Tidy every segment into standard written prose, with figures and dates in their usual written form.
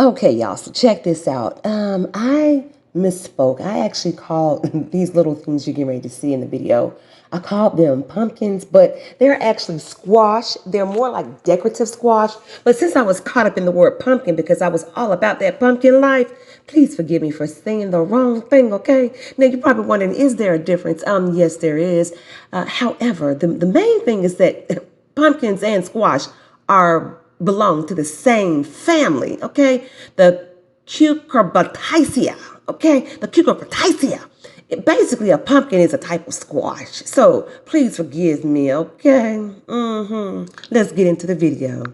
Okay, y'all, so check this out. I misspoke. I actually called these little things you're getting ready to see in the video, I called them pumpkins, but they're actually squash. They're more like decorative squash. But since I was caught up in the word pumpkin because I was all about that pumpkin life, please forgive me for saying the wrong thing, okay? Now, you're probably wondering, is there a difference? Yes, there is. However, the main thing is that pumpkins and squash are belong to the same family, okay? The cucurbitaceae, okay? The cucurbitaceae. Basically, a pumpkin is a type of squash. So please forgive me, okay? Let's get into the video.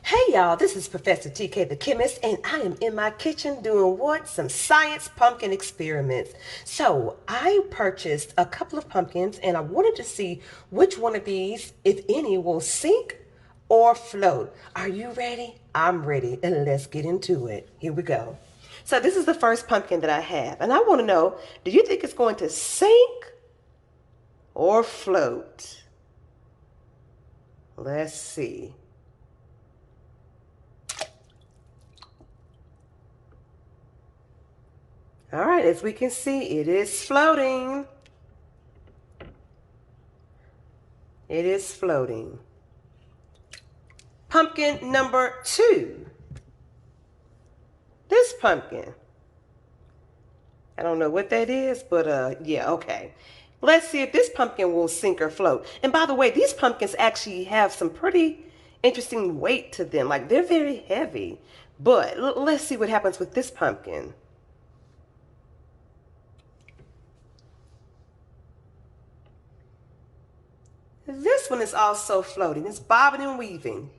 Hey y'all, this is Professor TK the chemist, and I am in my kitchen doing what? Some science pumpkin experiments. So I purchased a couple of pumpkins and I wanted to see which one of these, if any, will sink or float. Are you ready? I'm ready, and let's get into it. Here we go. So this is the first pumpkin that I have, and I want to know, do you think it's going to sink or float? Let's see. All right, as we can see, it is floating. It is floating. Pumpkin number 2. This pumpkin. I don't know what that is, but yeah, okay. Let's see if this pumpkin will sink or float. And by the way, these pumpkins actually have some pretty interesting weight to them. Like, they're very heavy. But let's see what happens with this pumpkin. This one is also floating. It's bobbing and weaving.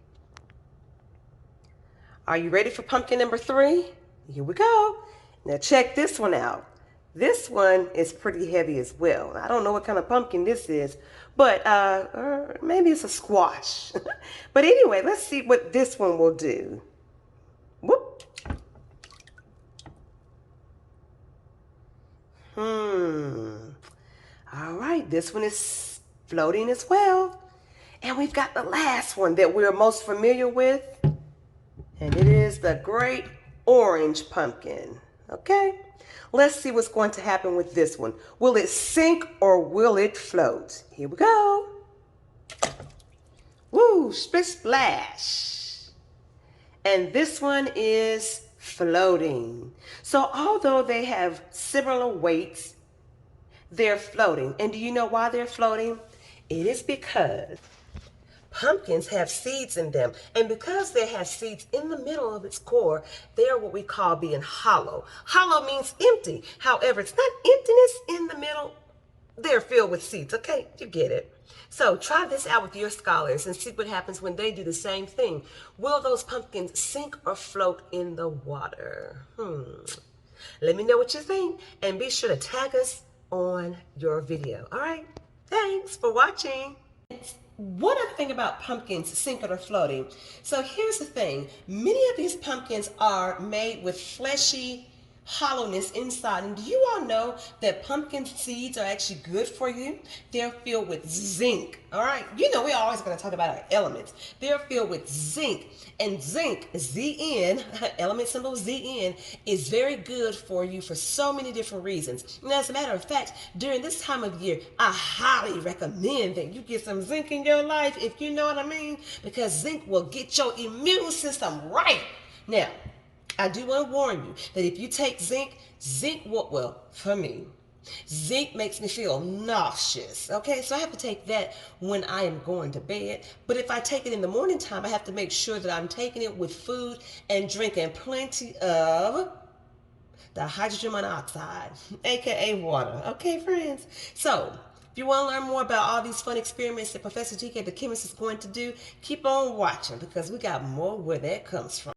Are you ready for pumpkin number 3? Here we go. Now check this one out. This one is pretty heavy as well. I don't know what kind of pumpkin this is, but maybe it's a squash. But anyway, let's see what this one will do. Whoop. All right, this one is floating as well. And we've got the last one that we're most familiar with, and it is the great orange pumpkin. Okay, let's see what's going to happen with this one. Will it sink or will it float? Here we go. Woo, splish splash. And this one is floating. So although they have similar weights, they're floating. And do you know why they're floating? It is because pumpkins have seeds in them, and because they have seeds in the middle of its core, they are what we call being hollow. Hollow means empty. However, it's not emptiness in the middle. They're filled with seeds, okay? You get it. So try this out with your scholars and see what happens when they do the same thing. Will those pumpkins sink or float in the water? Let me know what you think, and be sure to tag us on your video. All right? Thanks for watching. One other thing about pumpkins sinking or floating. So here's the thing. Many of these pumpkins are made with fleshy hollowness inside. And do you all know that pumpkin seeds are actually good for you? They're filled with zinc. All right. You know, we're always going to talk about our elements. They're filled with zinc. And zinc, ZN, element symbol ZN, is very good for you for so many different reasons. And as a matter of fact, during this time of year, I highly recommend that you get some zinc in your life, if you know what I mean, because zinc will get your immune system right. Now, I do want to warn you that if you take zinc, well, for me, zinc makes me feel nauseous. Okay, so I have to take that when I am going to bed. But if I take it in the morning time, I have to make sure that I'm taking it with food and drinking plenty of the hydrogen monoxide, aka water. Okay, friends? So, if you want to learn more about all these fun experiments that Professor TK the chemist is going to do, keep on watching because we got more where that comes from.